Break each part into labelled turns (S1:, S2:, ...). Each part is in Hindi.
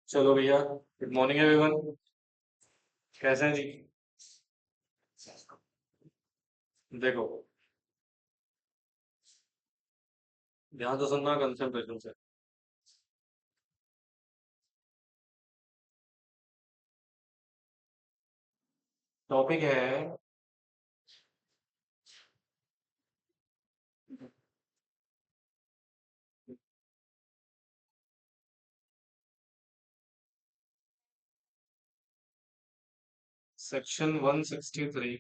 S1: चलो भैया, गुड मॉर्निंग एवरीवन। कैसे हैं जी? देखो, ध्यान से सुनना, कंसंट्रेशन से। टॉपिक है सेक्शन 163,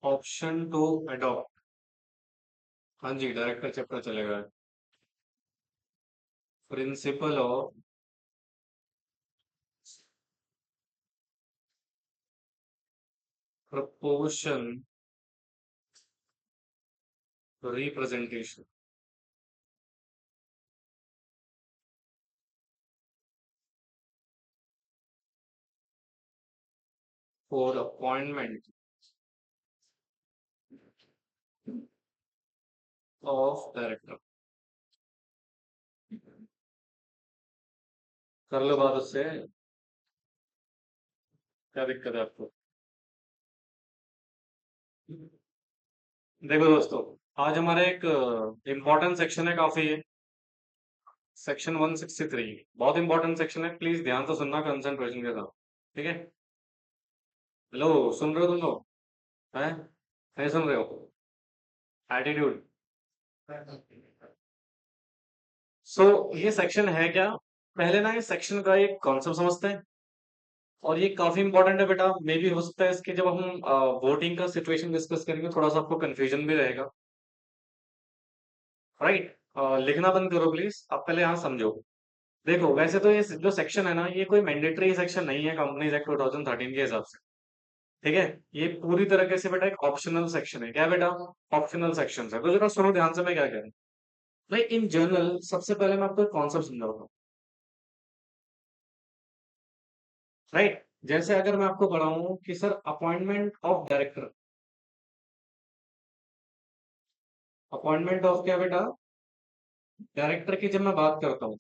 S1: ऑप्शन टू अडॉप्ट। हाँ जी, डायरेक्टर चैप्टर चलेगा। Principle of proportion representation for appointment of director. कर लो बात उससे, क्या दिक्कत है आपको? देखो दोस्तों, आज हमारा एक इम्पोर्टेंट सेक्शन है काफी। सेक्शन 163 बहुत इंपॉर्टेंट सेक्शन है, प्लीज ध्यान से सुनना कंसंट्रेशन के साथ। ठीक है? हेलो, सुन रहे हो तुम लोग? हैं? नहीं सुन रहे हो? एटीट्यूड। सो ये सेक्शन है क्या? पहले ना, ये सेक्शन का एक कॉन्सेप्ट समझते हैं। और ये काफी इंपॉर्टेंट है बेटा, मे भी हो सकता है इसके जब हम वोटिंग का सिचुएशन डिस्कस करेंगे थोड़ा सा आपको कंफ्यूजन भी रहेगा। राइट? लिखना बंद करो प्लीज, आप पहले यहाँ समझो। देखो, वैसे तो ये जो सेक्शन है ना, ये कोई मैंडेटरी सेक्शन नहीं है कंपनीज एक्ट 2013 के हिसाब से। ठीक है? ये पूरी तरीके से बेटा एक ऑप्शनल सेक्शन है। क्या बेटा? ऑप्शनल सेक्शन है। तो जरा सुनो ध्यान से, मैं क्या कह रहा हूँ। भाई, इन जनरल सबसे पहले मैं आपको कॉन्सेप्ट समझाता हूँ। राइट? जैसे अगर मैं आपको पढ़ाऊं कि sir appointment of director, appointment of क्या बेटा? डायरेक्टर की जब मैं बात करता हूँ,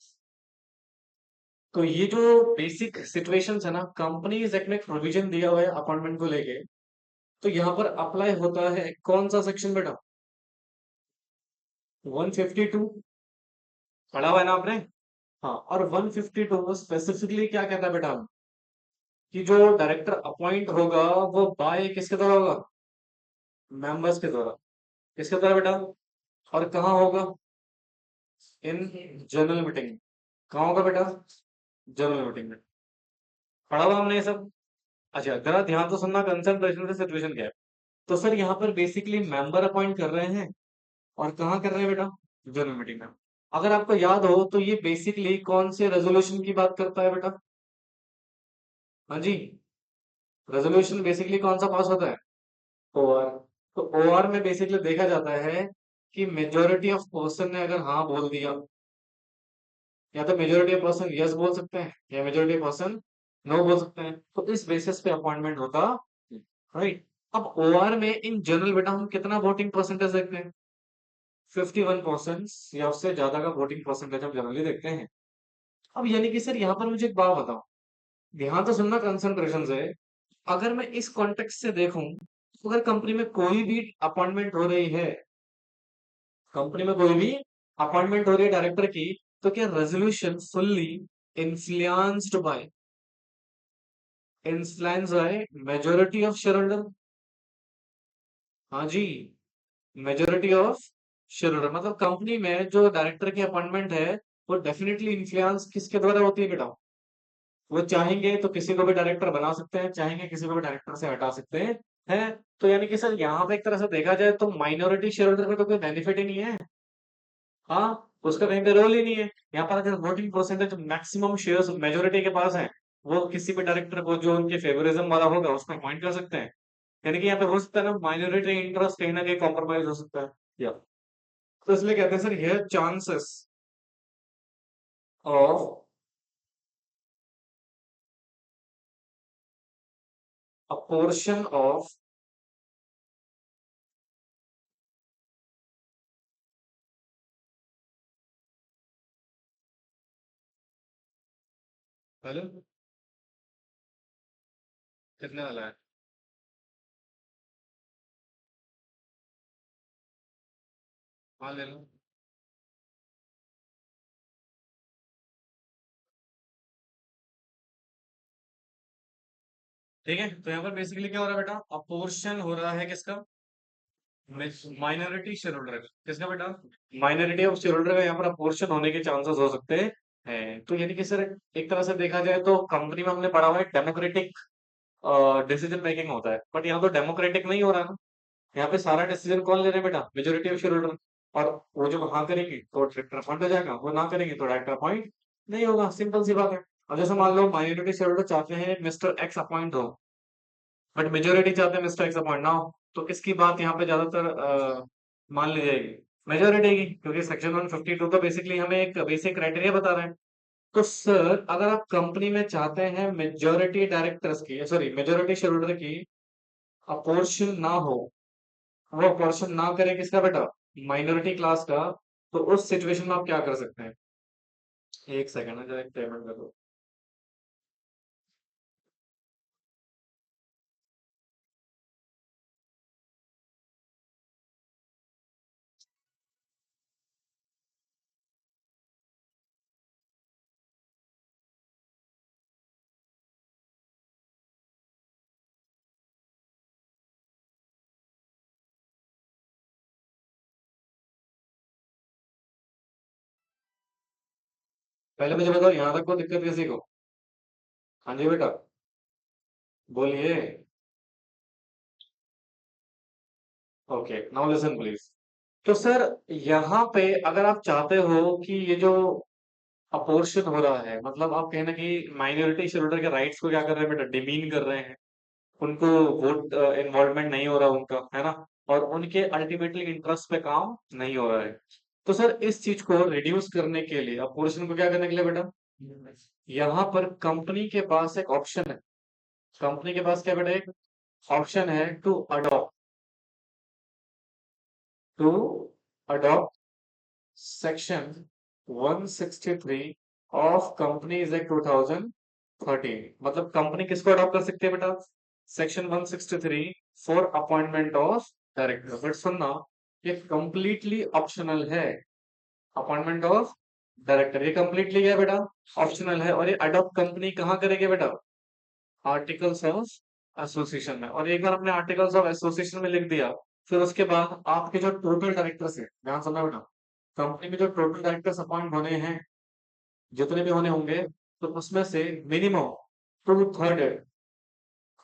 S1: तो ये जो बेसिक सिचुएशंस है ना, कंपनीज एक्ट में एक प्रोविजन दिया हुआ है अपॉइंटमेंट को लेके। तो यहाँ पर अप्लाई होता है कौन सा सेक्शन बेटा? 152। पढ़ा हुआ है ना आपने? हाँ, और 152 स्पेसिफिकली क्या कहता है बेटा? कि जो डायरेक्टर अपॉइंट होगा वो बाय किसके द्वारा होगा? मेंबर्स के द्वारा। किसके द्वारा बेटा? और कहाँ होगा? In general meeting. कहाँ होगा बेटा? जनरल मीटिंग में। पढ़ा हुआ हमने ये सब? अच्छा, जरा ध्यान तो सुनना, कंसंट्रेशन से। सिचुएशन क्या है? तो सर यहाँ पर बेसिकली मेंबर अपॉइंट कर रहे हैं। और कहाँ कर रहे हैं बेटा? जनरल मीटिंग में। अगर आपको याद हो तो ये बेसिकली कौन से रेजोल्यूशन की बात करता है बेटा? हाँ जी, रेजोल्यूशन बेसिकली कौन सा पास होता है? ओआर। तो ओआर में बेसिकली देखा जाता है कि मेजोरिटी ऑफ पर्सन ने अगर हाँ बोल दिया, या तो मेजोरिटी ऑफ पर्सन यस बोल सकते हैं, या मेजोरिटी ऑफ पर्सन नो बोल सकते हैं, तो इस बेसिस पे अपॉइंटमेंट होता। राइट? अब ओआर में इन जनरल बेटा हम कितना वोटिंग परसेंटेज देखते हैं? 51% या उससे ज्यादा का वोटिंग परसेंटेज हम जनरली देखते हैं। अब यानी कि सर यहाँ पर मुझे एक बात बताओ, ध्यान तो सुनना कंसंट्रेशन से। अगर मैं इस कॉन्टेक्स्ट से देखूं, तो अगर कंपनी में कोई भी अपॉइंटमेंट हो रही है, कंपनी में कोई भी अपॉइंटमेंट हो रही है डायरेक्टर की, तो क्या resolution fully influenced by, influence by majority of share holder? हाँ जी, मेजोरिटी ऑफ शेयर होल्डर। मतलब कंपनी में जो डायरेक्टर की अपॉइंटमेंट है, वो डेफिनेटली इन्फ्लुएंस किसके द्वारा होती है बेटा? वो चाहेंगे तो किसी को भी डायरेक्टर बना सकते हैं, चाहेंगे किसी को भी डायरेक्टर से हटा सकते हैं। हैं? तो यानी कि सर यहाँ पे एक तरह से देखा जाए तो माइनॉरिटी शेयर होल्डर में तो कोई बेनिफिट ही नहीं है। हाँ, उसका कहीं पे रोल ही नहीं है। यहाँ पर अगर voting percentage maximum shares majority के पास है, वो किसी भी डायरेक्टर को जो उनके फेवरिज्म वाला होगा उसको अपॉइंट कर सकते हैं। यानी कि यहाँ पे हो सकता है ना, माइनॉरिटी इंटरेस्ट कहीं ना कहीं कॉम्प्रोमाइज हो सकता है। या तो इसलिए कहते हैं सर, यह chances of a portion of hello, कितने वाला है? हाँ ले लो। ठीक है, तो यहाँ पर बेसिकली क्या हो रहा है बेटा, अपोर्शन हो रहा है किसका? माइनॉरिटी शेयर होल्डर का। किसका बेटा? माइनॉरिटी ऑफ शेयर होल्डर का यहाँ पर अपोर्शन होने के चांसेस हो सकते हैं। तो यानी कि सर, एक तरह से देखा जाए तो कंपनी में हमने पढ़ा हुआ है डेमोक्रेटिक डिसीजन मेकिंग होता है, बट यहाँ तो डेमोक्रेटिक नहीं हो रहा ना। यहाँ पे सारा डिसीजन कौन ले रहे हैं बेटा? Majority of share holder. और वो जब हाँ करेगी तो डायरेक्टर अपॉइंट हो जाएगा, वो ना करेंगे तो डायरेक्टर अपॉइंट नहीं होगा, सिंपल सी बात है। अब जैसे मान लो माइनॉरिटी शेयर होल्डर चाहते हैं मिस्टर एक्स अपॉइंट हो, बट मेजोरिटी चाहते हैं मिस्टर एक्स अपॉइंट ना हो, तो किसकी बात यहाँ पे ज्यादातर मान ली जाएगी? मेजोरिटी की, क्योंकि सेक्शन 152 तो बेसिकली हमें एक बेसिक क्राइटेरिया बता रहे हैं। तो सर, अगर आप कंपनी में चाहते हैं मेजोरिटी डायरेक्टर्स की, सॉरी मेजोरिटी शेयर होल्डर की अपोर्शन ना हो, वो अपोर्शन ना करे किसका बेटा? माइनॉरिटी क्लास का, तो उस सिचुएशन में आप क्या कर सकते हैं? एक सेकंड है, जरा एक पेमेंट कर दो। पहले मुझे बताओ, यहाँ तक को दिक्कत किसी को? हाँ जी बेटा, बोलिए। Okay, now listen please. तो सर, यहाँ पे अगर आप चाहते हो कि ये जो अपोर्शन हो रहा है, मतलब आप कहना कि माइनॉरिटी शेयर होल्डर के राइट्स को क्या कर रहे हैं बेटा? डिमीन कर रहे हैं, उनको वोट इन्वॉल्वमेंट नहीं हो रहा उनका, है ना? और उनके अल्टीमेटली इंटरेस्ट पे काम नहीं हो रहा है। तो सर, इस चीज को रिड्यूस करने के लिए, अपोर्शन को क्या करने के लिए बेटा, यहाँ पर कंपनी के पास एक ऑप्शन है। कंपनी के पास क्या बेटा? एक ऑप्शन है to adopt section 163 of companies act 2013। मतलब कंपनी किसको अडॉप्ट कर सकती है बेटा? Section 163 for appointment of director. But सुनना, ये कंप्लीटली ऑप्शनल है। अपॉइंटमेंट ऑफ डायरेक्टर ये कंप्लीटली क्या है बेटा? ऑप्शनल है। और ये अडॉप्ट कंपनी कहाँ करेगी बेटा? आर्टिकल्स ऑफ एसोसिएशन में। और एक बार हमने आर्टिकल्स ऑफ एसोसिएशन में लिख दिया, फिर उसके बाद आपके जो टोटल डायरेक्टर्स है, ध्यान सुनना बेटा, कंपनी में जो टोटल डायरेक्टर्स अपॉइंट होने हैं, जितने भी होने होंगे, तो उसमें से मिनिमम टू थर्ड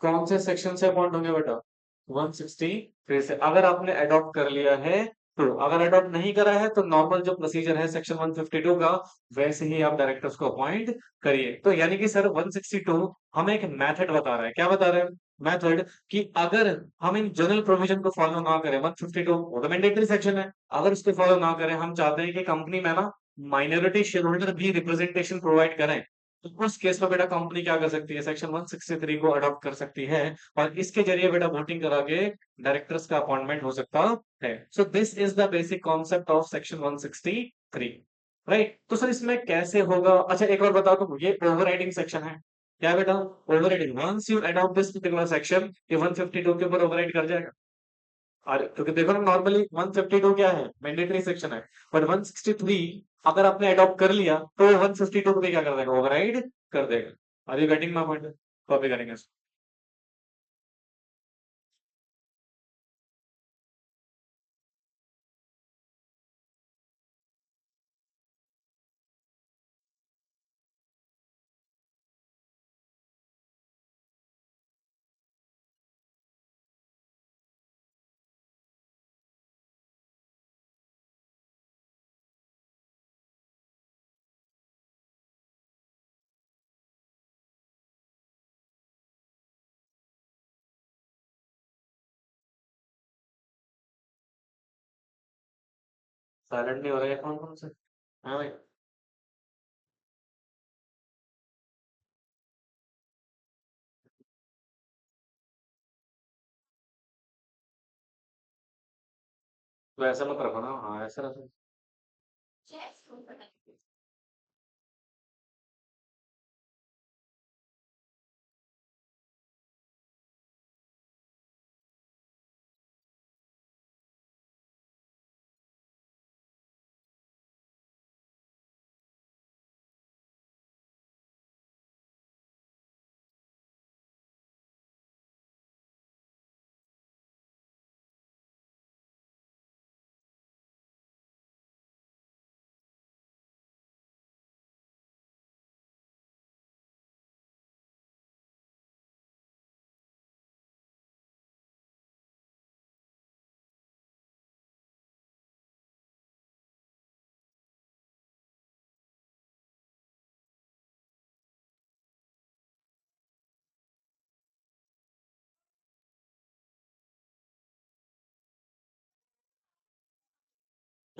S1: कौन से सेक्शन से अपॉइंट होंगे बेटा? 163 से। अगर आपने अडॉप्ट कर लिया है तो, अगर अडॉप्ट नहीं करा है तो नॉर्मल जो प्रोसीजर है सेक्शन 152 का, वैसे ही आप डायरेक्टर्स को अपॉइंट करिए। तो यानी कि सर, 162 हमें एक मेथड बता रहा है। क्या बता रहा है? मेथड, कि अगर हम इन जनरल प्रोविजन को फॉलो ना करें, 152 वो तो मैंडेटरी सेक्शन है, अगर उसको फॉलो ना करें, हम चाहते हैं कि कंपनी में ना माइनॉरिटी शेयर होल्डर भी रिप्रेजेंटेशन प्रोवाइड करें, तो उस केस में बेटा कंपनी क्या कर सकती है? सेक्शन 163 को अडॉप्ट कर सकती है, और इसके जरिए बेटा वोटिंग करा के डायरेक्टर्स का अपॉइंटमेंट हो सकता है। सो this is the basic concept of section 163। Right? तो सर, इसमें कैसे होगा? अच्छा, एक और बताओ, तो ये ओवरराइडिंग सेक्शन है। क्या बेटा? Overriding. Once you adopt this particular section, ये 152 के ऊपर ओवरराइड कर जाएगा। और क्योंकि देखो ना, नॉर्मली 152 क्या है? मैंडेटरी सेक्शन है। बट 163 अगर आपने अडॉप्ट कर लिया, तो 152 को भी क्या कर देगा? ओवरराइड कर देगा। Are you getting my point? Copy करेंगे। साइलेंट नहीं हो रहा है कौन कौन से? हाँ भाई। तो ऐसा मत रखो ना, हाँ ऐसा रखो।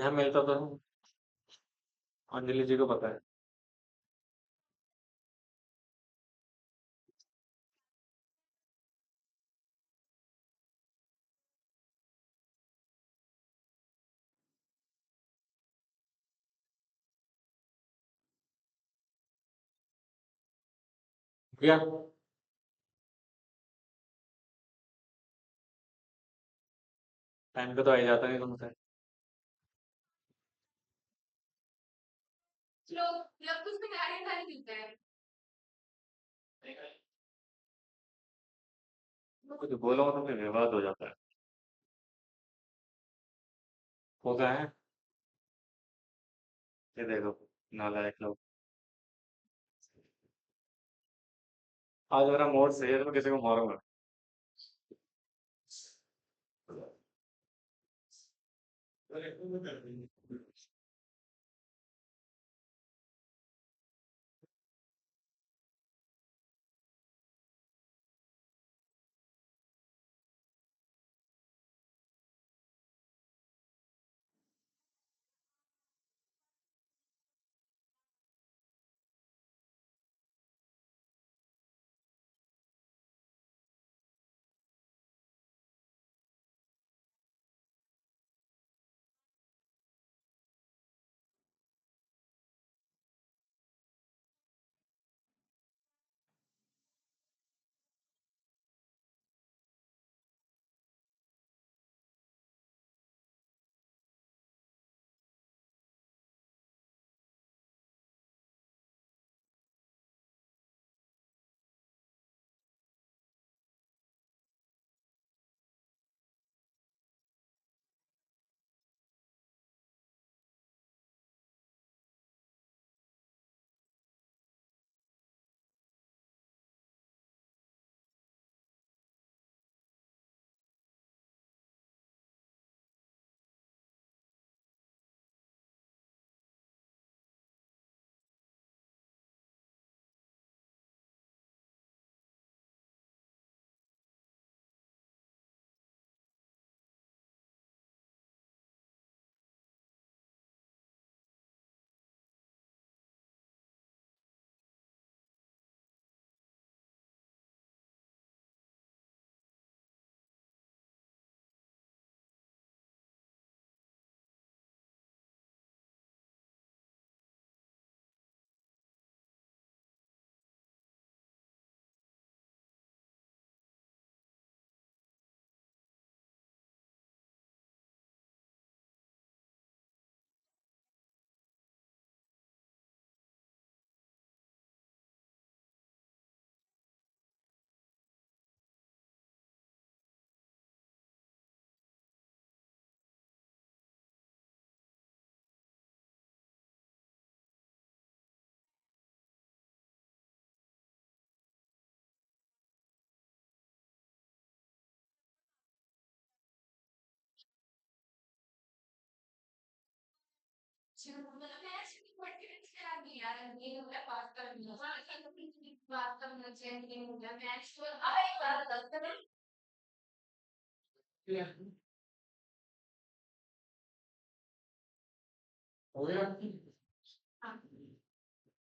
S1: यहाँ मिलता तो है, अंजलि जी को पता है। क्या? टाइम पे तो आ ही जाता नहीं तुमसे। कुछ बोलो तो फिर विवाद हो जाता है। हो गया है। ये देखो, नालायक लोग। आज मेरा मूड सही है तो मैं किसी को मारूंगा।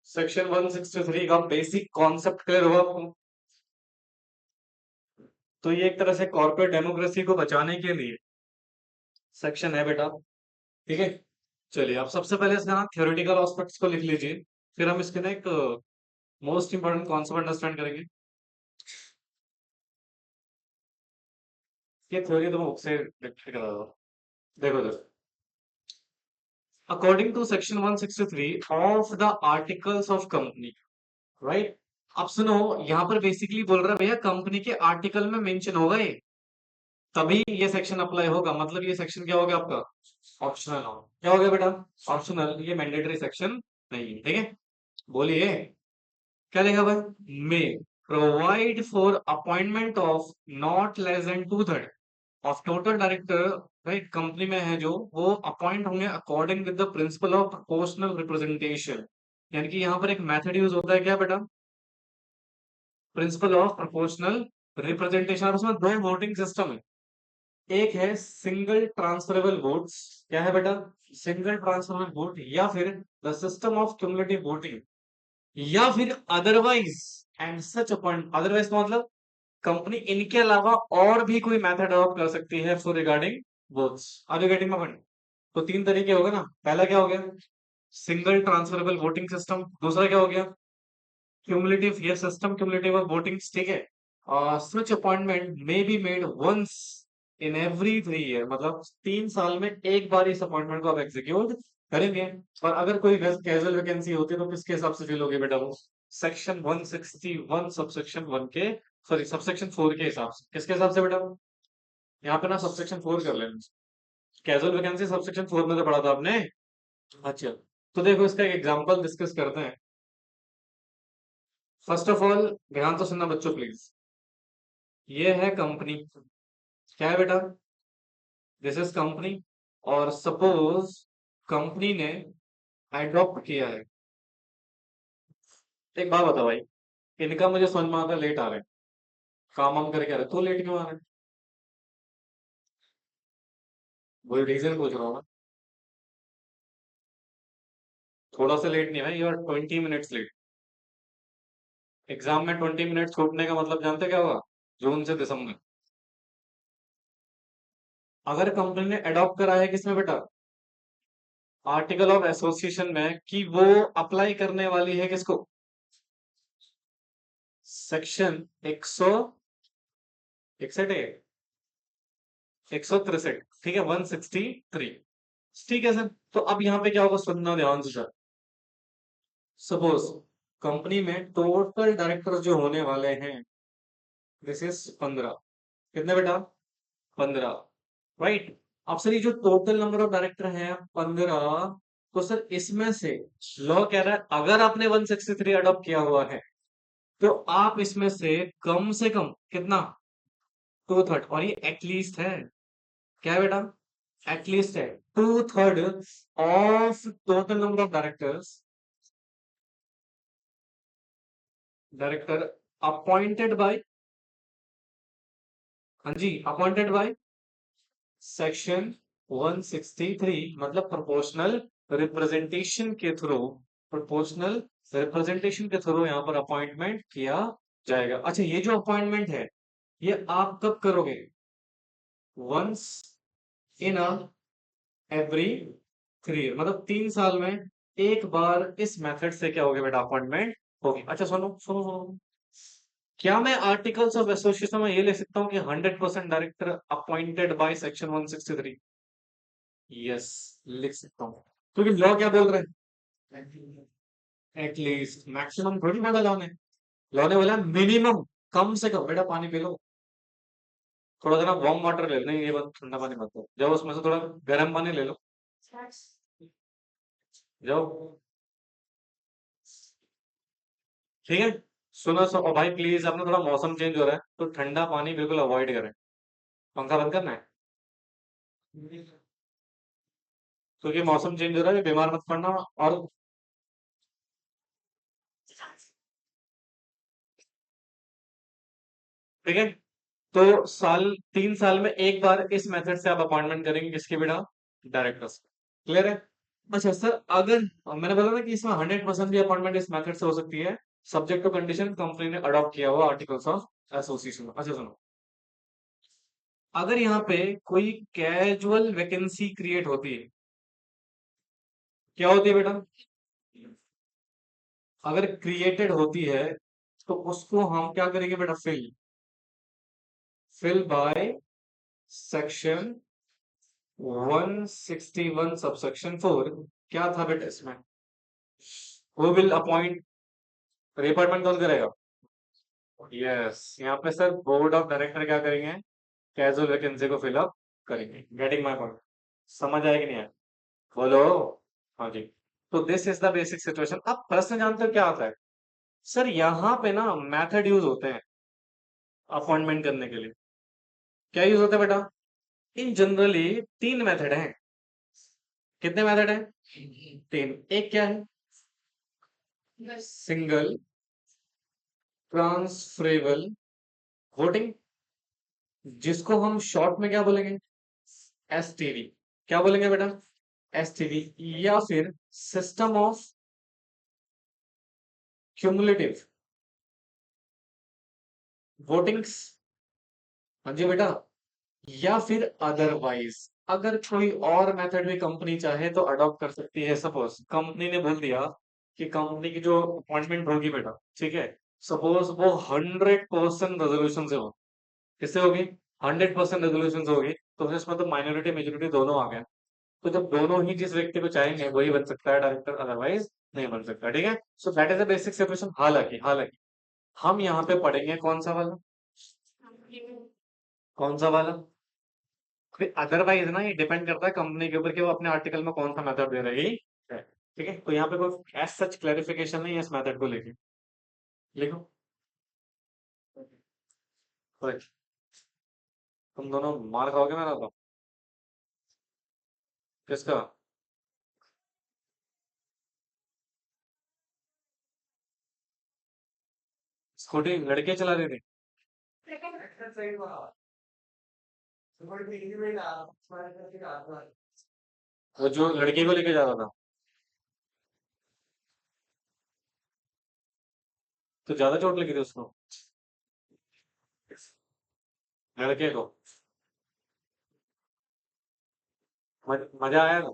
S1: सेक्शन 163 का बेसिक कॉन्सेप्ट क्लियर हुआ आपको? तो ये एक तरह से कॉर्पोरेट डेमोक्रेसी को बचाने के लिए सेक्शन है बेटा। ठीक है। चलिए, आप सबसे पहले इसका ना थ्योरेटिकल एस्पेक्ट्स को लिख लीजिए। फिर हम इसके ना एक मोस्ट इंपॉर्टेंट कॉन्सेप्ट अंडरस्टैंड करेंगे। ये थ्योरी तो मैं बुक से लिख करा रहा हूँ। देखो देखो, according to section 163 of the articles of company, right. अब सुनो, यहाँ पर बेसिकली बोल रहा है भैया कंपनी के आर्टिकल में मेंशन होगा ये, तभी ये सेक्शन अप्लाई होगा। मतलब ये सेक्शन क्या हो गया आपका? ऑप्शनल हो। क्या हो गया बेटा? ऑप्शनल। ये मैंडेटरी सेक्शन नहीं है। ठीक है। बोलिए, क्या लिखा भाई? May provide for appointment of not less than two third of total director, right, company में है जो, वो अपॉइंट होंगे according with the principle of proportional representation. यानी कि यहाँ पर एक मेथड यूज होता है, क्या बेटा? Principal of proportional representation. और उसमें दो वोटिंग सिस्टम है। एक है सिंगल ट्रांसफरेबल वोट्स, क्या है बेटा, सिंगल ट्रांसफरेबल वोट, या फिर the system of cumulative voting, या फिर otherwise and such appoint, otherwise मतलब कंपनी इनके अलावा और भी कोई मेथड अडॉप्ट कर सकती है for regarding votes. Are you getting my point? तो तीन तरीके हो गए ना, पहला क्या हो गया, सिंगल ट्रांसफरेबल वोटिंग सिस्टम, दूसरा क्या हो गया, क्यूमुलेटिव, ये सिस्टम क्यूमुलेटिव ऑफ वोटिंग्स, ठीक है। Such appointment may be made once in every 3 year, मतलब 3 साल में एक बार इस अपॉइंटमेंट को आप एग्जीक्यूट करेंगे। और अगर कोई कैजुअल वैकेंसी होती है तो किसके हिसाब से फिल होगी बेटा वो, सेक्शन 161 सबसेक्शन 1 के, सॉरी सबसेक्शन 4 के हिसाब से, किसके हिसाब से बेटा, यहाँ पे ना सबसेक्शन 4 कर लेना, कैजुअल वैकेंसी सबसेक्शन 4 में तो पढ़ा था आपने। अच्छा, तो देखो इसका एक एग्जांपल डिस्कस करते हैं। फर्स्ट ऑफ ऑल ध्यान तो सुनना बच्चों प्लीज, ये है कंपनी, क्या है बेटा, दिस इज कंपनी, और सपोज कंपनी ने अडॉप्ट किया है, एक बात बता भाई, इनका मुझे समझ में आता है लेट आ रहे हैं, काम वाम करके आ रहे हैं, तो लेट क्यों आ रहे हैं, वही रीजन पूछ रहा हूँ मैं। थोड़ा सा लेट नहीं है, you are 20 minutes late. Exam में 20 मिनट छूटने का मतलब जानते क्या होगा, जून से दिसंबर। अगर कंपनी ने अडॉप्ट करा है किसमें बेटा, आर्टिकल ऑफ एसोसिएशन में, कि वो अप्लाई करने वाली है किसको, सेक्शन 161 है, 163, ठीक है, 163, ठीक है सर। तो अब यहाँ पे क्या होगा, सुनना ध्यान से सर। सपोज कंपनी में टोटल डायरेक्टर जो होने वाले हैं, दिस इज 15, कितने बेटा, 15, राइट। अब सर ये जो टोटल नंबर ऑफ डायरेक्टर हैं 15, तो सर इसमें से लॉ कह रहा है अगर आपने 163 अडॉप्ट किया हुआ है तो आप इसमें से कम कितना, 2/3, और ये एटलीस्ट है, क्या है बेटा, एटलीस्ट है, 2/3 of total number of directors, director appointed by, हाँ जी, अपॉइंटेड बाय सेक्शन 163, मतलब प्रोपोर्शनल रिप्रेजेंटेशन के थ्रू, प्रोपोर्शनल रिप्रेजेंटेशन के थ्रू यहाँ पर अपॉइंटमेंट किया जाएगा। अच्छा, ये जो अपॉइंटमेंट है ये आप कब करोगे, once in a every 3 year, मतलब 3 साल में एक बार इस मेथड से क्या होगा बेटा, अपॉइंटमेंट होगी। अच्छा सुनो सुनो सुनो, क्या मैं आर्टिकल्स ऑफ एसोसिएशन में ये लिख सकता हूँ कि 100% director appointed by section 163? Yes, लिख सकता हूँ, क्योंकि लॉ क्या बोल रहे हैं, एटलीस्ट, मैक्सिमम थोड़ी बोला लॉ ने, लॉ ने बोला मिनिमम, कम से कम। बेटा पानी पी लो, थोड़ा सा ना वार्म वाटर ले लो, नहीं ये बात ठंडा पानी मत लो, जाओ उसमें से थोड़ा गर्म पानी ले लो, जाओ, ठीक है। सुनो सो, और भाई प्लीज अपना थोड़ा मौसम चेंज हो रहा है तो ठंडा पानी बिल्कुल अवॉइड करें, पंखा बंद करना है, क्योंकि मौसम चेंज हो रहा है, बीमार मत पड़ना। और ठीक है, तो 3 साल में एक बार इस मेथड से आप अपॉइंटमेंट करेंगे किसके बेटा, डायरेक्टर्स, क्लियर है। अच्छा सर, अगर मैंने बोला ना कि इसमें 100% भी अपॉइंटमेंट इस मेथड से हो सकती है, सब्जेक्ट टू कंडीशन कंपनी ने अडॉप्ट किया हुआ आर्टिकल्स ऑफ एसोसिएशन। अच्छा सुनो, अगर यहाँ पे कोई कैजुअल वैकेंसी क्रिएट होती है, क्या होती है बेटा, अगर क्रिएटेड होती है तो उसको हम क्या करेंगे बेटा, फिल बाय सेक्शन 161 सबसेक्शन 4, क्या था बेटा इसमें, वो विल अपॉइंट, रिपोर्टमेंट कौन करेगा, यस, यहाँ पे सर बोर्ड ऑफ डायरेक्टर क्या करेंगे, कैजुअल वैकेंसी को फिलअप करेंगे। गेटिंग माय पॉइंट, समझ आया कि नहीं आया, बोलो, हाँ जी। तो this is the basic situation. अब प्रश्न जानते हो क्या आता है, सर यहाँ पे ना मेथड यूज होते हैं अपॉइंटमेंट करने के लिए, क्या यूज होता है बेटा, इन जनरली 3 मेथड हैं, कितने मेथड हैं, 3। एक क्या है, सिंगल ट्रांसफरेबल वोटिंग, जिसको हम शॉर्ट में क्या बोलेंगे? एसटीडी। क्या बोलेंगे बेटा? एसटीडी। या फिर सिस्टम ऑफ क्यूमुलेटिव वोटिंग्स। हाँ जी बेटा। या फिर अदरवाइज, अगर कोई और मेथड भी कंपनी चाहे तो अडॉप्ट कर सकती है। सपोज कंपनी ने बोल दिया कि कंपनी की जो अपॉइंटमेंट होगी बेटा, ठीक है, सपोज वो 100% रेजोल्यूशन से हो। किससे होगी? 100% रेजोल्यूशन से होगी। तो फिर इसमें तो माइनॉरिटी मेजोरिटी दोनों आ गए। तो जब दोनों ही जिस व्यक्ति को चाहेंगे वही बन सकता है डायरेक्टर, अदरवाइज नहीं बन सकता। ठीक है, so that is the basic separation. हालांकि हालांकि हम यहाँ पे पढ़ेंगे कौन सा वाला? कौन सा वाला? फिर अदरवाइज ना, ये डिपेंड करता है कंपनी के ऊपर कि वो अपने आर्टिकल में कौन सा मेथड दे रही है। ठीक है, तो यहाँ पे कोई एज सच क्लैरिफिकेशन नहीं है इस मेथड को लेके। लिखो। तो तुम दोनों मार खाओगे मेरा तो। किसका? स्कूटी लड़के चला रहे थे? वो जो लड़के को लेके जा रहा था? तो ज्यादा चोट लगी थी उसको? लड़के को? मजा आया था?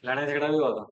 S1: लड़ाई झगड़ा भी हुआ था?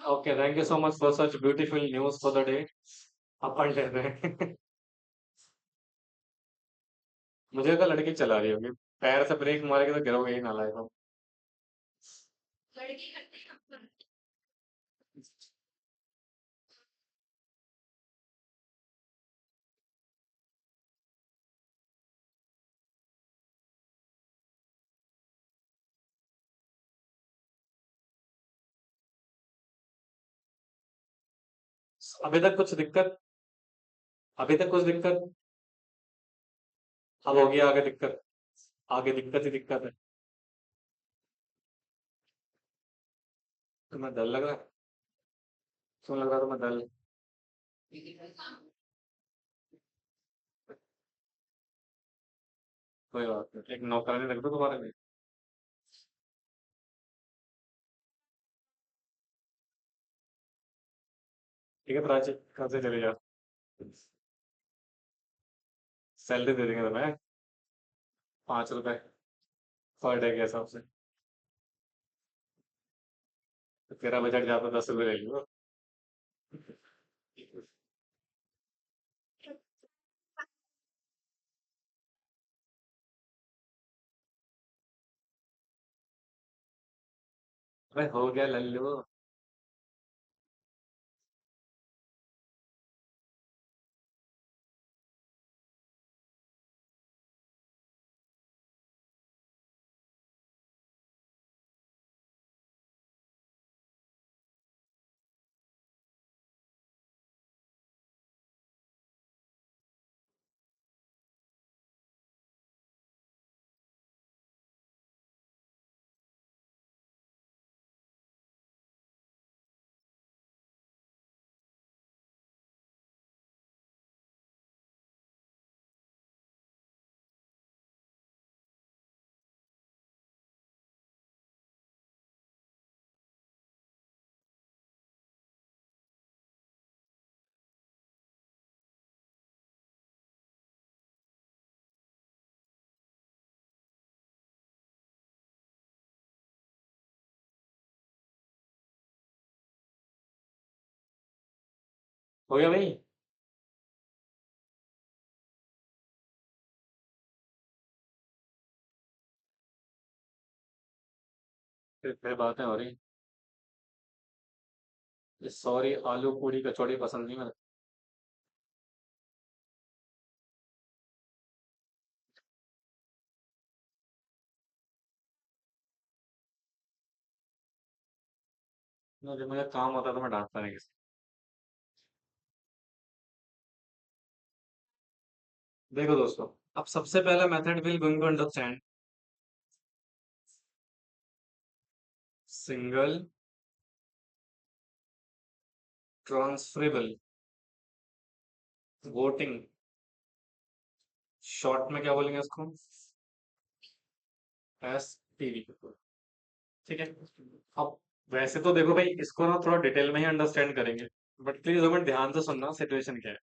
S1: Okay, thank you so much for such beautiful news for the day. अपन ले रहे हैं। मुझे तो लड़की चला रही होगी। पैर से ब्रेक मारेगी तो गिरोगे ही ना लाएगा। अभी तक कुछ दिक्कत? अभी तक कुछ दिक्कत? अब होगी आगे दिक्कत? आगे दिक्कत ही दिक्कत है। तुम्हें डर लग रहा है? क्यों लग रहा है तुम्हें डर? कोई बात नहीं, एक नौकरानी रख दो तुम्हारे लिए। ठीक है प्राची, कल से चले जाओ। सैलरी दे देंगे तुम्हें, 5 रुपए पर डे के हिसाब से। तो तेरा बजट जाता 10 रुपए ले लो। अरे हो गया लल्लू। हो गया भाई? फिर बातें हो रही। सॉरी, आलू पूरी कचौड़ी पसंद नहीं। जब मुझे काम होता है तो मैं डांटता नहीं किसी को। देखो दोस्तों, अब सबसे पहला method will going to understand single transferable voting. Short में क्या बोलेंगे इसको? S TV. ठीक है। अब वैसे तो देखो भाई, इसको ना थोड़ा डिटेल में ही अंडरस्टैंड करेंगे, बट प्लीज एक मिनट ध्यान से सुनना सिचुएशन क्या है।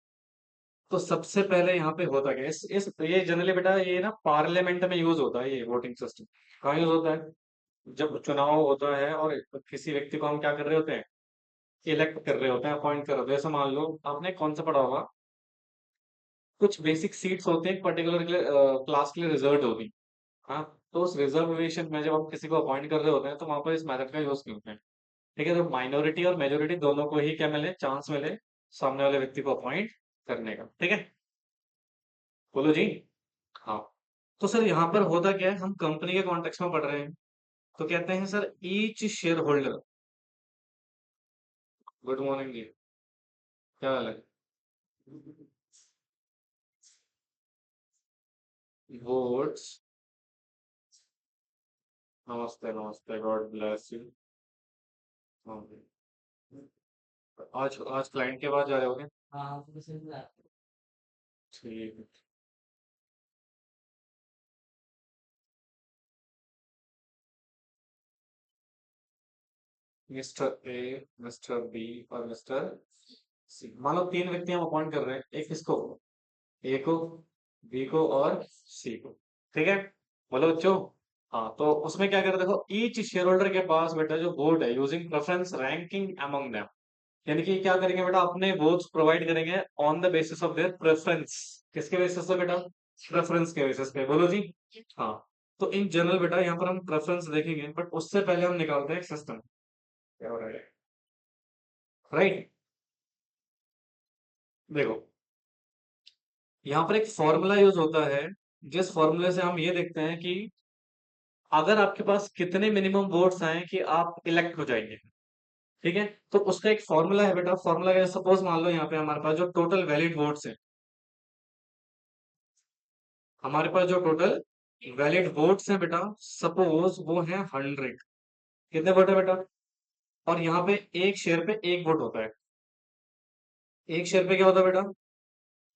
S1: तो सबसे पहले यहाँ पे होता क्या है, इस ये जनरली बेटा ये ना पार्लियामेंट में यूज होता है, ये वोटिंग सिस्टम कहाँ यूज होता है? जब चुनाव होता है और किसी व्यक्ति को हम क्या कर रहे होते हैं, इलेक्ट कर रहे होते हैं, अपॉइंट कर रहे होते हैं। जैसे मान लो आपने कौन सा पढ़ा होगा, कुछ बेसिक सीट्स होते हैं पर्टिकुलर क्लास के लिए रिजर्व होती हैं। हाँ, तो उस रिजर्वेशन में जब हम किसी को अपॉइंट कर रहे होते हैं तो वहां पर इस मेथड का यूज करते हैं। ठीक है, तो माइनॉरिटी और मेजोरिटी दोनों को ही क्या मिले, चांस मिले सामने वाले व्यक्ति को अपॉइंट करने का। ठीक है, बोलो जी। हाँ, तो सर यहाँ पर होता क्या है, हम कंपनी के कॉन्टेक्स्ट में पढ़ रहे हैं, तो कहते हैं sir each shareholder. Good morning ji, क्या हाल है? वोट्स। नमस्ते नमस्ते, गॉड ब्लेस यू। हाँ, आज आज क्लाइंट के पास जा रहे होगे? ठीक है। मिस्टर ए, मिस्टर बी और मिस्टर सी, मान लो तीन व्यक्ति हम अपॉइंट कर रहे हैं, एक किसको? ए को, बी को और सी को। ठीक है, बोलो बच्चों। हाँ, तो उसमें क्या कर, देखो ईच शेयर होल्डर के पास बेटा जो वोट है using preference ranking among them, यानी कि क्या करेंगे बेटा, अपने वोट्स प्रोवाइड करेंगे on the basis of their preference. किसके बेसिस पे बेटा? प्रेफरेंस के बेसिस पे, बोलो जी। हाँ, तो इन जनरल बेटा यहाँ पर हम प्रेफरेंस देखेंगे, बट उससे पहले हम निकालते हैं एक सिस्टम। क्या हो रहा है? राइट, देखो यहाँ पर एक फॉर्मूला यूज होता है, जिस फॉर्मूले से हम ये देखते हैं कि अगर आपके पास कितने मिनिमम वोट्स आए कि आप इलेक्ट हो जाएंगे। ठीक है, तो उसका एक फॉर्मूला है बेटा, फॉर्मूला का सपोज मान लो यहाँ पे हमारे पास जो टोटल वैलिड वोट्स है, हमारे पास जो टोटल वैलिड वोट्स हैं बेटा, सपोज वो है 100। कितने वोट है बेटा? और यहाँ पे एक शेयर पे एक वोट होता है। एक शेयर पे क्या होता है बेटा?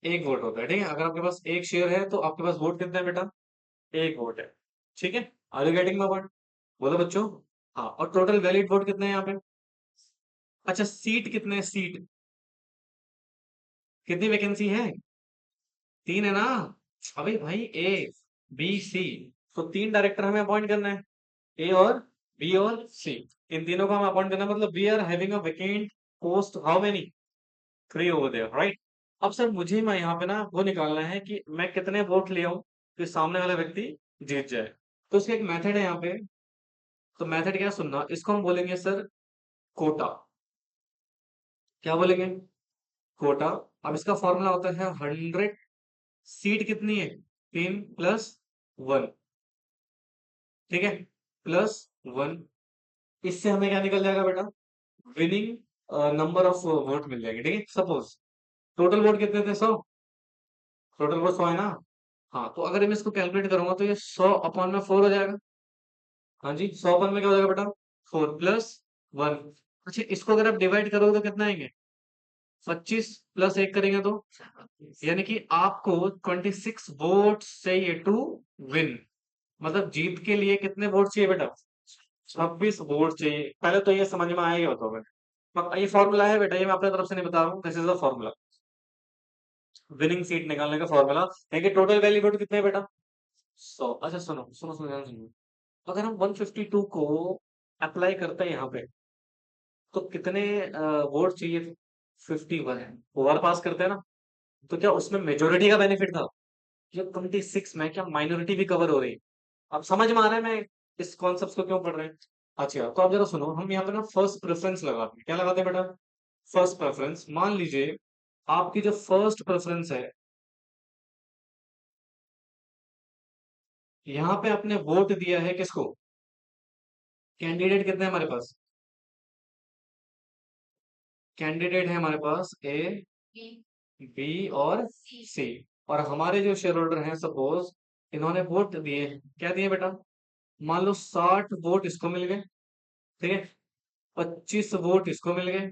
S1: एक वोट होता है। ठीक है, अगर आपके पास एक शेयर है तो आपके पास वोट कितने हैं बेटा? एक वोट है। ठीक है, are you getting my point? बोलो बच्चों। हाँ, और टोटल वैलिड वोट कितने हैं यहाँ पे? अच्छा, सीट कितने हैं, सीट कितनी वैकेंसी है? तीन है ना? अबे भाई, ए बी सी, तो तीन डायरेक्टर हमें अपॉइंट करना है, ए और बी और सी। इन तीनों को हम अपॉइंट करना है, मतलब we are having a vacant post, how many? Three over there, right. अब सर मुझे मैं यहाँ पे ना वो निकालना है कि मैं कितने वोट ले आऊं कि सामने वाला व्यक्ति जीत जाए। तो उसका एक मेथड है यहाँ पे, तो मेथड क्या, सुनना, इसको हम बोलेंगे सर कोटा। क्या बोलेंगे? कोटा। अब इसका फॉर्मूला होता है 100। सीट कितनी है? तीन प्लस वन। ठीक है, प्लस वन। इससे हमें क्या निकल जाएगा बेटा? विनिंग नंबर ऑफ वोट मिल जाएगी। ठीक है, सपोज टोटल वोट कितने थे? 100। टोटल वोट 100 है ना? हाँ, तो अगर मैं इसको कैलकुलेट करूंगा तो ये 100 अपॉन में 4 हो जाएगा। हाँ जी, 100 अपॉन में क्या हो जाएगा बेटा? 4 प्लस वन। अच्छा, इसको अगर आप डिवाइड करोगे तो कितना आएंगे? 25 प्लस एक करेंगे तो, यानी कि आपको 26 वोट चाहिए टू विन। मतलब जीत के लिए कितने वोट चाहिए बेटा? 26 वोट चाहिए। पहले तो ये समझ में आएगा तो हमें, ये फॉर्मूला है बेटा, ये मैं अपने तरफ से नहीं बता रहा हूँ, this is the formula. Winning seat निकालने का फॉर्मूला है कि टोटल वैल्यू वोट कितने हैं बेटा? 100। अच्छा सुनो सुनो सुनो, ध्यान सुनो। अगर हम 152 को अप्लाई करते हैं यहाँ पे, तो कितने वोट चाहिए थे? 51। ओवर पास करते हैं ना, तो क्या उसमें मेजोरिटी का बेनिफिट था? ये 26 में क्या माइनॉरिटी भी कवर हो रही है? अब समझ में आ रहा है मैं इस कॉन्सेप्ट को क्यों पढ़ रहे हैं? अच्छा, तो आप जरा सुनो, हम यहाँ पे ना फर्स्ट प्रेफरेंस लगाते हैं। क्या लगाते हैं बेटा? First preference. मान लीजिए आपकी जो फर्स्ट प्रेफरेंस है, यहाँ पे आपने वोट दिया है किसको? कैंडिडेट कितने हैं हमारे पास? कैंडिडेट है हमारे पास ए, बी और सी, और हमारे जो शेयर होल्डर हैं सपोज इन्होंने वोट दिए, क्या दिए बेटा, मान लो 60 वोट इसको मिल गए, ठीक है, 25 वोट इसको मिल गए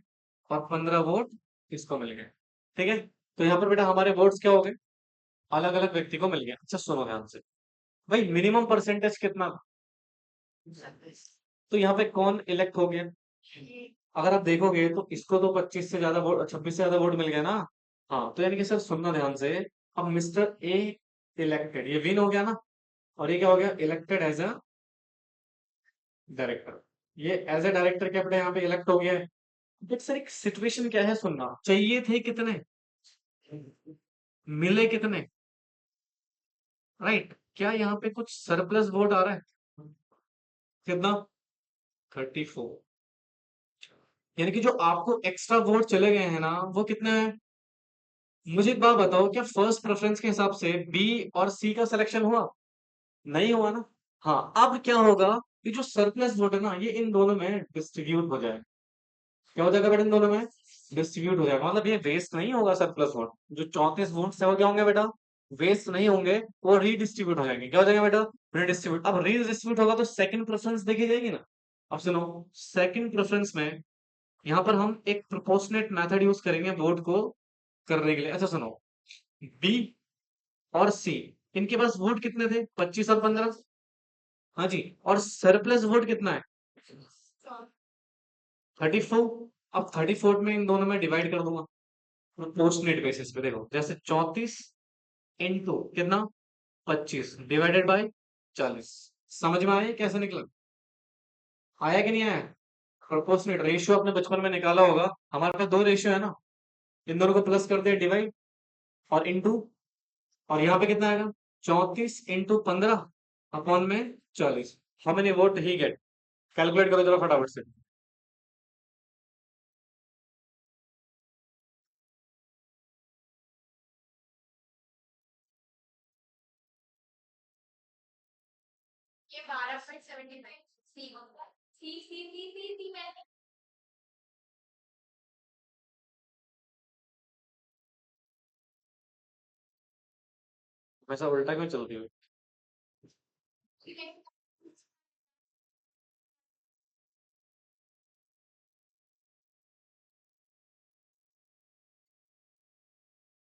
S1: और 15 वोट इसको मिल गए, ठीक है। तो यहाँ पर बेटा हमारे वोट्स क्या हो गए, अलग अलग व्यक्ति को मिल गया। अच्छा सुनो ध्यान से, भाई मिनिमम परसेंटेज कितना, तो यहाँ पे कौन इलेक्ट हो गया, अगर आप देखोगे तो इसको तो 25 से ज्यादा वोट, 26 से ज्यादा वोट मिल गया ना। हाँ तो यानी कि सर सुनना ध्यान से, अब मिस्टर ए इलेक्टेड, ये विन हो गया ना, और ये क्या हो गया, इलेक्टेड एज अ डायरेक्टर, ये एज ए डायरेक्टर क्या बेटा यहाँ पे इलेक्ट हो गया है। देख सर एक सिचुएशन क्या है, सुनना, चाहिए थे कितने, मिले कितने, राइट, क्या यहाँ पे कुछ सरप्लस वोट आ रहा है, कितना, 34, यानी कि जो आपको एक्स्ट्रा वोट चले गए हैं ना वो कितने हैं, मुझे एक बात बताओ, क्या फर्स्ट प्रेफरेंस के हिसाब से बी और सी का सिलेक्शन हुआ, नहीं हुआ ना। हाँ अब क्या होगा, कि जो सरप्लस वोट है ना ये इन दोनों में डिस्ट्रीब्यूट हो जाएगा, क्या हो जाएगा बेटा, इन दोनों में डिस्ट्रीब्यूट हो जाएगा, मतलब ये वेस्ट नहीं होगा, सरप्लस वोट जो 34 वोट है वो क्या होंगे बेटा, वेस्ट नहीं होंगे, वो रीडिस्ट्रीब्यूट हो जाएंगे, क्या हो जाएगा बेटा, रीडिस्ट्रीब्यूट। अब रीडिस्ट्रीब्यूट होगा तो सेकंड प्रेफरेंस देखी जाएगी ना। अब सुनो, सेकंड प्रेफरेंस में यहाँ पर हम एक प्रोपोर्शनेट मेथड यूज करेंगे वोट को करने के लिए। अच्छा सुनो, बी और सी, इनके पास वोट कितने थे, 25 और 15, हाँ जी, और सरप्लस वोट कितना है, 34। अब 34 में इन दोनों में डिवाइड कर दूंगा प्रोपोर्शनेट बेसिस पे, देखो जैसे 34 इंटू कितना, 25 डिवाइडेड बाय 40, समझ में आया कैसे निकला, आया कि नहीं आया। प्रोपोर्शनेट रेशियो आपने बचपन में निकाला होगा, हमारे पास दो रेशियो है ना, इन दोनों को प्लस कर दिया डिवाइड और इंटू, और यहाँ पे कितना आएगा, 34 इंटू 15 अपॉन में 40, how many vote he get, calculate करो जरा फटाफट से।
S2: ये 12.75 सी होता है, सी मैंने
S1: वैसा उल्टा क्यों चलती हुई,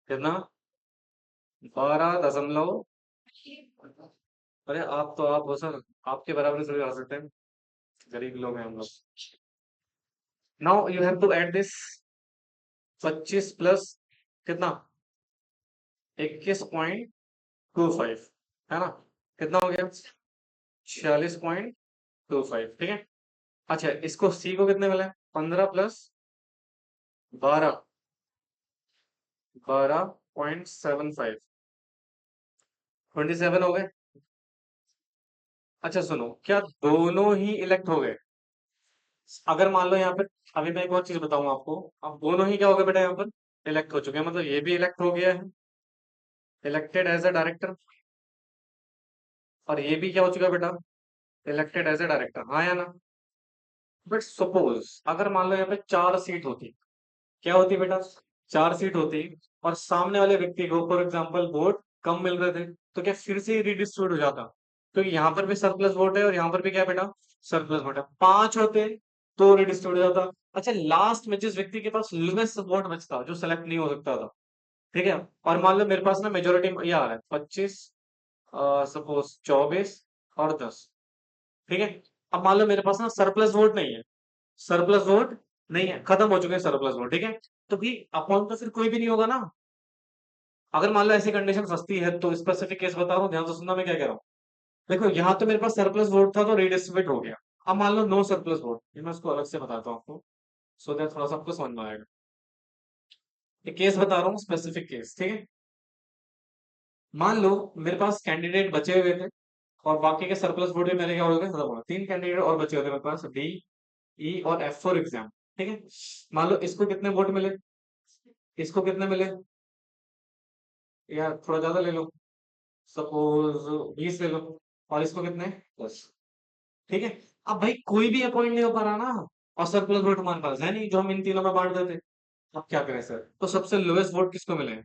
S1: कितना, 12 दशमलव, अरे आप तो आप हो सर, आपके बराबर थोड़ी आ सकते हैं, गरीब लोग हैं हम लोग। Now you have to add this, 25 plus कितना, 21.25, है ना, कितना हो गया, 46.25, ठीक है। अच्छा इसको सी को कितने मिला, 15 प्लस 12, 12.75, 27 हो गए। अच्छा सुनो, क्या दोनों ही इलेक्ट हो गए, अगर मान लो यहाँ पे, अभी मैं एक और चीज बताऊंगा आपको, अब दोनों ही क्या हो गए बेटा यहाँ पर इलेक्ट हो चुके हैं, मतलब ये भी इलेक्ट हो गया है, इलेक्टेड एज अ डायरेक्टर, और ये भी क्या हो चुका है बेटा, इलेक्टेड एज अ डायरेक्टर, हाँ या ना। बट सपोज अगर मान लो यहाँ पे 4 सीट होती, क्या होती बेटा, 4 सीट होती, और सामने वाले व्यक्ति को फॉर एग्जाम्पल वोट कम मिल रहे थे, तो क्या फिर से रिडिस्ट्रीब्यूट हो जाता, तो यहाँ पर भी सरप्लस वोट है और यहाँ पर भी क्या है बेटा, सरप्लस वोट है, 5 होते तो रिडिस्ट्रीब्यूट हो जाता। अच्छा लास्ट में जिस व्यक्ति के पास लोएस्ट वोट बचता, जो सेलेक्ट नहीं हो सकता था, ठीक है, और मान लो मेरे पास ना मेजोरिटी ये आ रहा है 25, सपोज 24 और 10, ठीक है, अब मान लो मेरे पास ना सरप्लस वोट नहीं है, सरप्लस वोट नहीं है, खत्म हो चुके हैं सरप्लस वोट, ठीक है, तो भी अपॉन तो फिर कोई भी नहीं होगा ना। अगर मान लो ऐसी कंडीशन फंसती है तो स्पेसिफिक केस बता रहा हूँ, ध्यान से सुनना मैं क्या कह रहा हूँ। देखो यहाँ तो मेरे पास सरप्लस वोट था तो रिडिस्ट्रीब्यूट हो गया, अब मान लो नो सरप्लस वोट, ये मैं उसको अलग से बताता हूँ आपको, सो दैट थोड़ा सा आपको समझ में आएगा। एक केस बता रहा हूँ, स्पेसिफिक केस, ठीक है, मान लो मेरे पास कैंडिडेट बचे हुए थे और बाकी के सरप्लस वोट भी मेरे क्या हो गए, खत्म हो गए, 3 कैंडिडेट और बचे होते मेरे पास, डी, ई और एफ फॉर एग्जाम, ठीक है। मान लो इसको कितने वोट मिले, इसको कितने मिले, या थोड़ा ज्यादा ले लो, सपोज 20 ले लो, और इसको कितने, 10, ठीक है। अब भाई कोई भी अपॉइंट नहीं हो पा रहा ना, और सरप्लस वोट हमारे पास है नहीं जो हम इन तीनों में बांट देते, अब क्या करें सर? तो सबसे लोएस्ट वोट किसको मिले?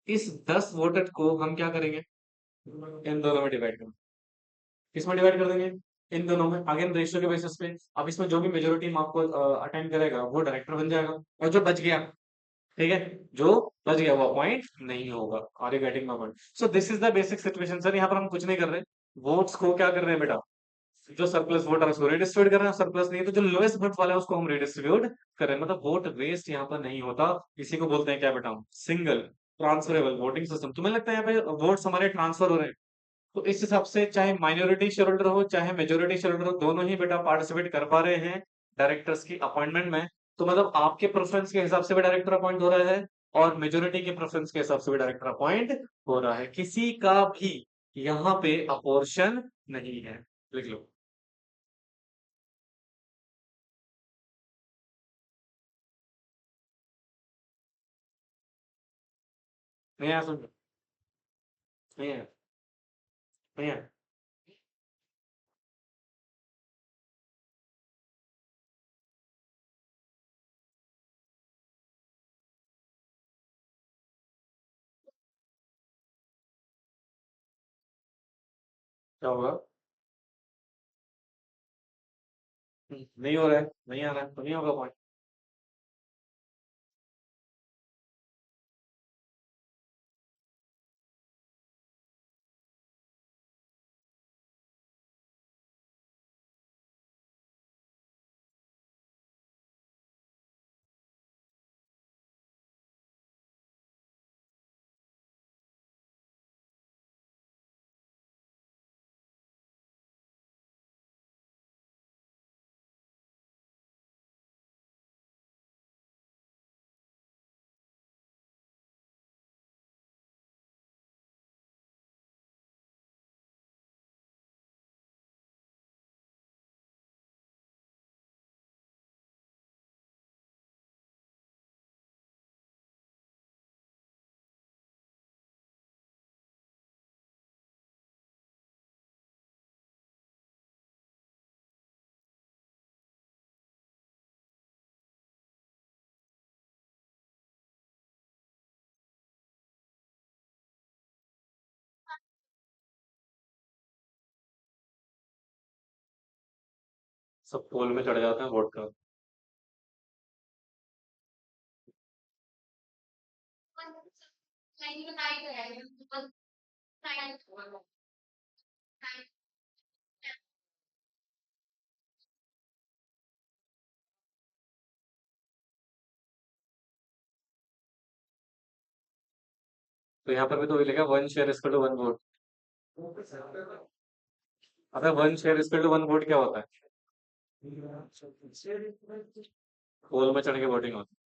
S1: इस 10 वोटेड को हम क्या करेंगे? इन दोनों में डिवाइड करेंगे। किसमें डिवाइड कर देंगे? इन दोनों में, अगेन रेशियो के बेसिस पे। अब इसमें जो भी मेजोरिटी आपको अटेंड करेगा वो डायरेक्टर बन जाएगा, और जो बच गया, ठीक है, जो बच गया वो अपॉइंट नहीं होगा। Are you getting my point? So this is the basic situation sir. यहाँ पर हम कुछ नहीं कर रहे, वोट्स को क्या कर रहे हैं बेटा, जो सरप्लस वोट है उसको रिडिस्ट्रीब्यूट कर रहे हैं, सरप्लस नहीं है तो जो लोएस्ट वोट वाला है उसको हम रिडिस्ट्रीब्यूट कर रहे हैं। मतलब वोट वेस्ट यहाँ पर नहीं होता। इसी को बोलते हैं क्या बेटा? Single transferable voting system. तुम्हें लगता है यहाँ पे वोट्स हमारे ट्रांसफर हो रहे हैं? तो इस हिसाब से चाहे माइनॉरिटी शेयर होल्डर हो चाहे मेजोरिटी शेयर होल्डर हो, दोनों ही बेटा पार्टिसिपेट कर पा रहे हैं डायरेक्टर्स की अपॉइंटमेंट में। तो मतलब आपके प्रेफरेंस के हिसाब से भी डायरेक्टर अपॉइंट हो रहा है, और मेजोरिटी के प्रेफरेंस के हिसाब से भी डायरेक्टर अपॉइंट हो रहा है। किसी का भी यहाँ पे अपोर्शन नहीं है। लिख लो। नहीं आया सुन? नहीं आया? नहीं आया? क्या होगा? नहीं हो रहा है, नहीं आ रहा है तो नहीं होगा पॉइंट। सब पोल में चढ़ जाते हैं वोट का। तो यहाँ पर भी तो वही लिखा, one share equal to one vote. अबे one share equal to one vote क्या होता है? पोल में चढ़ के वोटिंग होती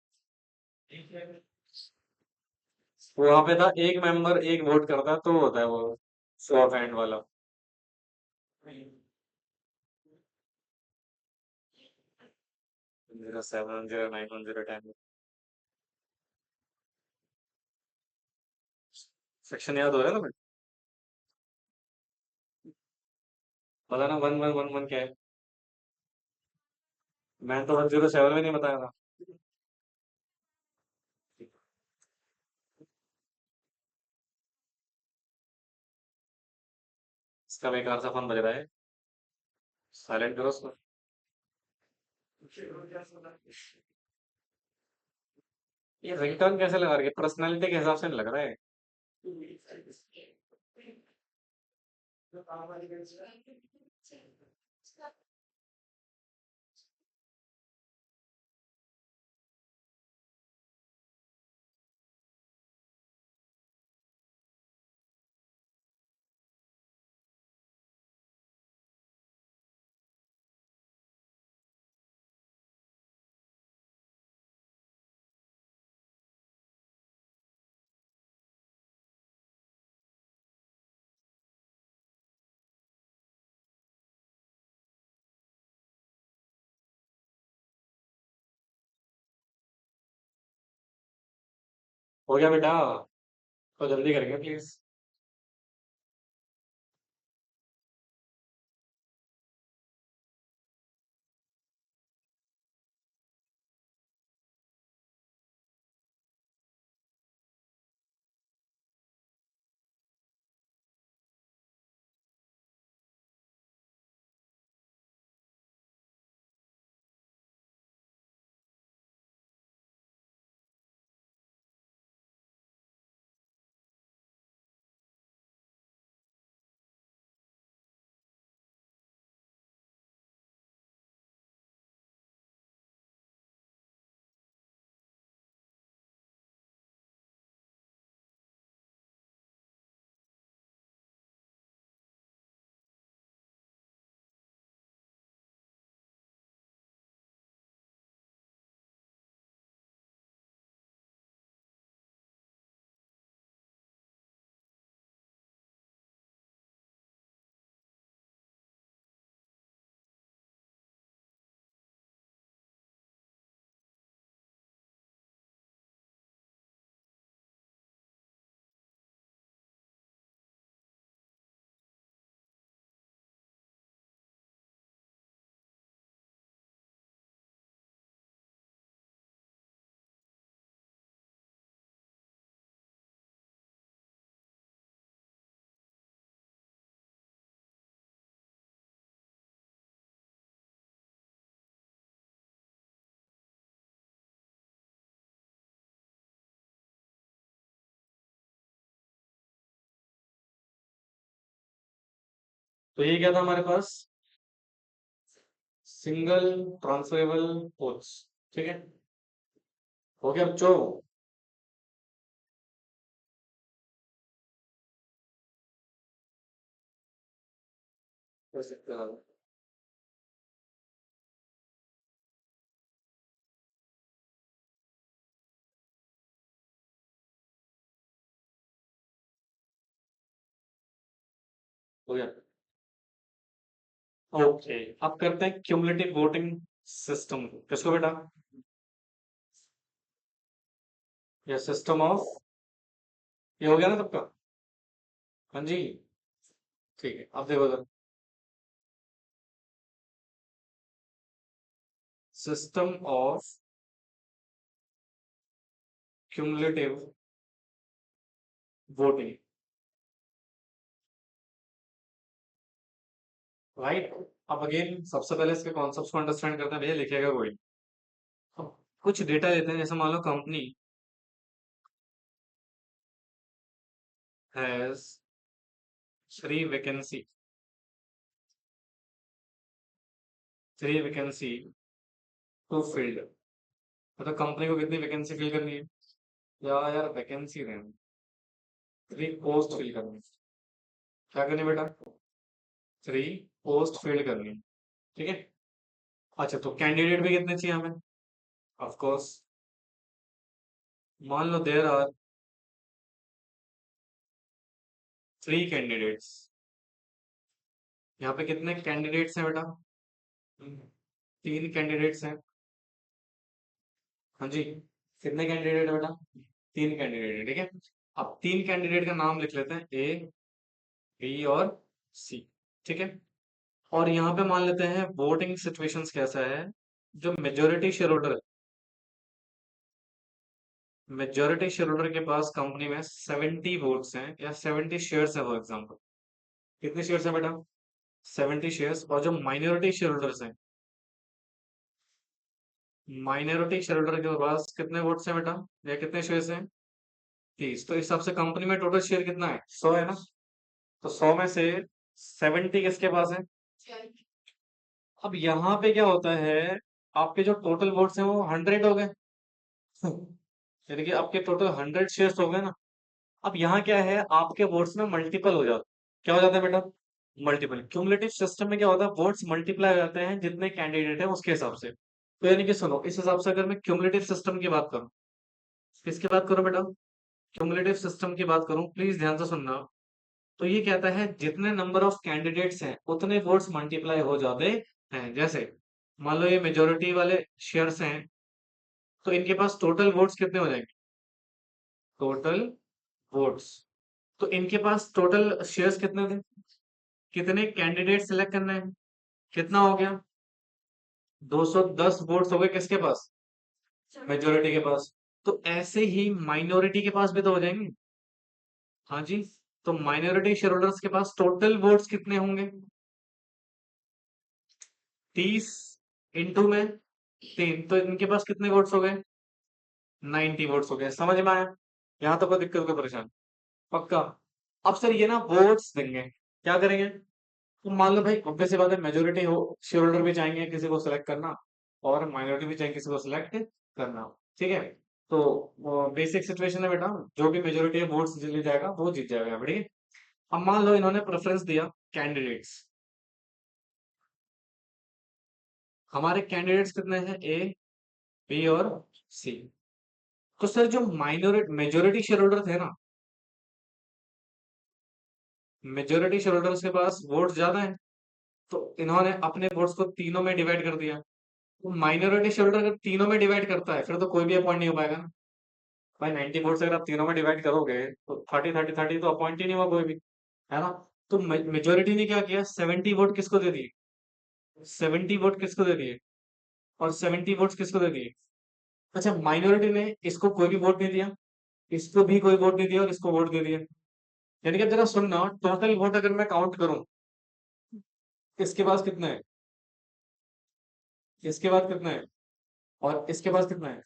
S1: है। वहां पे था एक मेंबर एक वोट करता है, तो होता है वो शो ऑफ हैंड वाला। 07 09 10 सेक्शन याद हो रहा है ना फिर? पता ना 1111 क्या है? मैं तो 107 में नहीं बताया था। इसका बेकार सा फोन बज रहा है, साइलेंट करो उसको। ये रिंगटोन कैसे लगा रही है? पर्सनालिटी के हिसाब से नहीं लग रहा है। हो गया बेटा, तो जल्दी करेंगे प्लीज। तो ये क्या था हमारे पास, सिंगल ट्रांसफरेबल पोल्स। ठीक है, हो गया बच्चों। कर सकते हैं। हो गया। ओके, अब करते हैं क्यूमुलेटिव वोटिंग सिस्टम। किसको बेटा, या सिस्टम ऑफ, ये हो गया ना सबका। हाँ जी, ठीक है, अब देखो इधर, system of cumulative voting, right. अब अगेन सबसे पहले इसके कॉन्सेप्ट्स को अंडरस्टैंड करते हैं, भैया लिखेगा कोई। अब कुछ डेटा देते हैं, जैसे मान लो company has 3 vacancy, 3 vacancy to filled. मतलब कंपनी को कितनी वैकेंसी फिल करनी है, या यार वैकेंसी रहने, 3 पोस्ट फिल करनी है। क्या करनी है बेटा, 3 पोस्ट फिल करनी है। ठीक है, अच्छा तो कैंडिडेट भी कितने चाहिए हमें, ऑफ कोर्स। मान लो देयर आर 3 कैंडिडेट्स। यहाँ पे कितने कैंडिडेट्स हैं बेटा, 3 कैंडिडेट्स हैं। हाँ जी, कितने कैंडिडेट है बेटा, 3 कैंडिडेट है। ठीक है, अब 3 कैंडिडेट का नाम लिख लेते हैं, ए बी और सी। ठीक है, और यहाँ पे मान लेते हैं वोटिंग सिचुएशंस कैसा है। जो मेजोरिटी शेयर होल्डर है, मेजोरिटी शेयर होल्डर के पास कंपनी में 70 वोट्स हैं या 70 शेयर्स है फॉर एग्जाम्पल। कितने शेयर्स है बेटा, 70 शेयर्स। और जो माइनॉरिटी शेयर होल्डर्स हैं, माइनॉरिटी शेयर होल्डर के पास कितने वोट्स हैं बेटा, या कितने शेयर्स हैं, 30। तो इस हिसाब से कंपनी में टोटल शेयर कितना है, 100 है ना। तो 100 में से 70 किसके पास है। अब यहाँ पे क्या होता है, आपके जो टोटल वोट्स हैं वो 100 हो गए। यानी कि आपके टोटल 100 शेयर्स हो गए ना। अब यहाँ क्या है, आपके वोट्स में मल्टीपल हो जाता, क्या हो जाता है बेटा, मल्टीपल। क्यूमुलेटिव सिस्टम में क्या होता है, वोट्स मल्टीप्लाई हो जाते हैं जितने कैंडिडेट है उसके हिसाब से। तो यानी कि सुनो, इस हिसाब से अगर मैं क्यूमुलेटिव सिस्टम की बात करूं, किसकी बात करूं बेटा, क्यूमुलेटिव सिस्टम की बात करूं, प्लीज ध्यान से सुनना। तो ये कहता है जितने नंबर ऑफ कैंडिडेट्स हैं उतने वोट्स मल्टीप्लाई हो जाते हैं। जैसे मान लो ये मेजोरिटी वाले शेयर्स हैं, तो इनके पास टोटल वोट्स कितने हो जाएंगे, टोटल वोट्स। तो इनके पास टोटल शेयर्स कितने थे, कितने कैंडिडेट सिलेक्ट करने हैं, कितना हो गया, 210 वोट्स हो गए किसके पास, मेजोरिटी के पास। तो ऐसे ही माइनॉरिटी के पास भी तो हो जाएंगे। हाँ जी, तो माइनॉरिटी शेयर होल्डर्स के पास टोटल वोट्स कितने होंगे, 30 इंटू में 3, तो इनके पास कितने वोट्स हो गए, 90 वोट्स हो गए। समझ में आया, यहाँ तो कोई दिक्कत कोई परेशानी, पक्का। अब सर ये ना वोट्स देंगे, क्या करेंगे, तो मान लो भाई ऑब्वियस सी बात है, मेजोरिटी हो शेयर होल्डर भी चाहेंगे किसी को सिलेक्ट करना, और माइनॉरिटी भी चाहेंगे किसी को सिलेक्ट करना। ठीक है, तो बेसिक सिचुएशन है बेटा, जो भी मेजोरिटी है वोट्स ले जाएगा वो जीत जाएगा, बढ़िया। अब मान लो इन्होंने प्रेफरेंस दिया कैंडिडेट्स, हमारे कैंडिडेट्स कितने हैं, ए बी और सी। तो सर जो माइनॉरिटी मेजोरिटी शेयर होल्डर थे ना, मेजोरिटी शेयर होल्डर्स के पास वोट्स ज्यादा है, तो इन्होंने अपने वोट्स को तीनों में डिवाइड कर दिया। तो माइनॉरिटी शेयर होल्डर अगर तीनों में डिवाइड करता है फिर तो कोई भी अपॉइंट नहीं हो पाएगा ना। भाई 90 वोट्स अगर आप तीनों में डिवाइड करोगे तो 30 30 30, तो अपॉइंट ही नहीं हुआ कोई भी, है ना। तो मेजोरिटी ने क्या किया, 70 वोट किसको दे दिए, 70 वोट किसको दे दिए, और 70 वोट्स किसको दे दिए। अच्छा, माइनॉरिटी ने इसको कोई भी वोट नहीं दिया, इसको भी कोई वोट नहीं दिया, और इसको वोट दे दिया। यानी कि अब जरा सुनना, टोटल वोट अगर मैं काउंट करूं, इसके पास कितना है, इसके बाद कितना है, और इसके पास कितना है,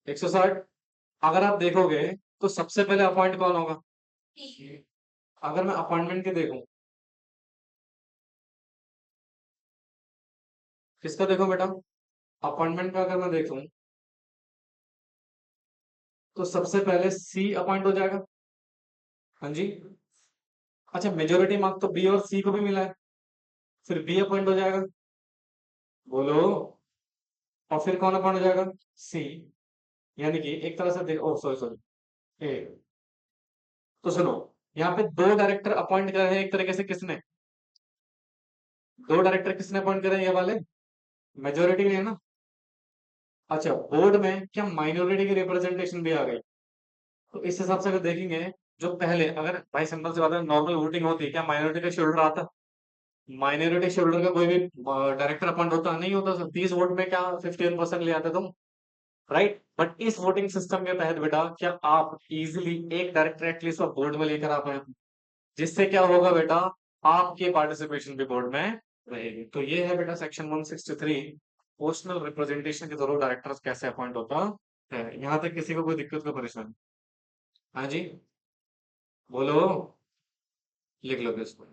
S1: 160। अगर आप देखोगे तो सबसे पहले अपॉइंट कौन होगा, अगर मैं अपॉइंटमेंट के देखूं, किसका देखो बेटा, अपॉइंटमेंट का अगर मैं देखूं तो सबसे पहले सी अपॉइंट हो जाएगा। हाँ जी। अच्छा, मेजोरिटी मार्क तो बी और सी को भी मिला है, फिर बी अपॉइंट हो जाएगा। बोलो। और फिर कौन अपॉइंट हो जाएगा? सी। यानी कि एक तरह से देखो, सॉरी सॉरी, ए। तो सुनो, यहाँ पे दो डायरेक्टर अपॉइंट करे हैं एक तरीके से, किसने? दो डायरेक्टर किसने अपॉइंट करे हैं ये वाले? मेजोरिटी ने है ना। अच्छा, बोर्ड में क्या माइनॉरिटी की रिप्रेजेंटेशन भी आ गई? तो इस हिसाब से अगर देखेंगे, जो पहले, अगर भाई सिंपल सी बात है, नॉर्मल वोटिंग होती, क्या माइनॉरिटी का शेड्यूल आता? माइनॉरिटी शेड्यूल का कोई भी डायरेक्टर अपॉइंट होता नहीं होता सर, 30 वोट में क्या 51% ले आते तुम? राइट। बट इस वोटिंग सिस्टम के तहत बेटा, क्या आप इजीली एक डायरेक्टर एटलीस्ट आप बोर्ड में लेकर आ पाए? जिससे क्या होगा बेटा, आपके पार्टिसिपेशन भी बोर्ड में रहेगी। तो ये है बेटा सेक्शन 163, पोर्शनल रिप्रेजेंटेशन के थ्रू डायरेक्टर्स कैसे अपॉइंट होता है। यहाँ तक किसी को कोई दिक्कत का परेशानी? हाँ जी, बोलो, लिख लो इसको।